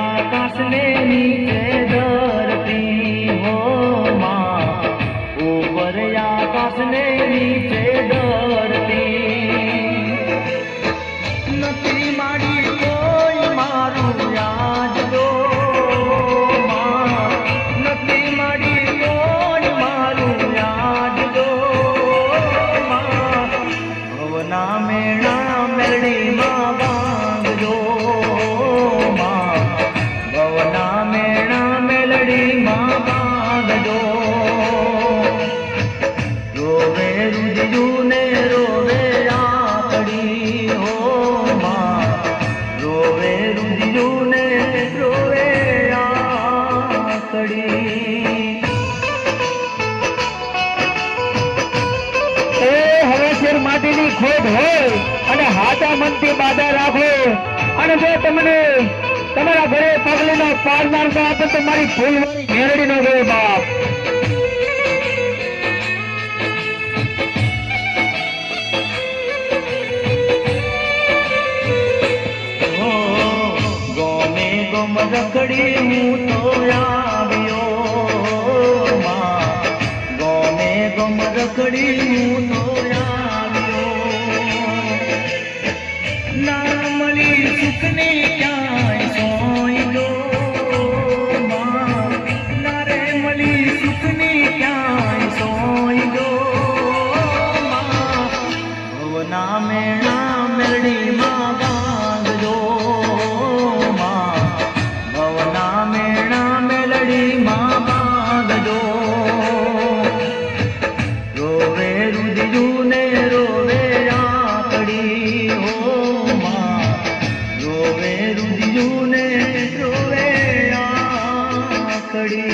आकाश ने नीचे धरती हो माँ ऊपर आकाश ने नीचे धरती नती मारी कोई मारू याद दो माँ नती मारी कोई मारू याद दो माँ भवना मेणा मेलडी माँ बांध दो माँ भवना मेणा मेलडी माँ बांध दो रोवे रुदिजू ने रोवे आकड़ी हो माँ रोवे रुदिजू ने रोवे आकड़ी એ હવે શેર માટીની ખોટ હોય અને હાચા મનથી બાધા રાખો અને જો તમને તમારા ઘરે પગલીનો પાડનાર તો આપે તો મારી ફૂલવાળી મેરડી નો ગયો બાપ हो गोमे गोम रखड़ी हूँ तो आवियो माँ गोमे गोम रखड़ी हूँ तो आवियो ना मली सुखनी क्या सोई दो माँ ना रे मली सुखनी क्या सोई दो माँ भवना मेणा मेलडी माँ बांध दो माँ भवना मेणा मेलडी माँ बांध दो रोवे रुदिजू ने रोवे आकड़ी हो माँ रोवे रुदिजू ने रोवे आकड़ी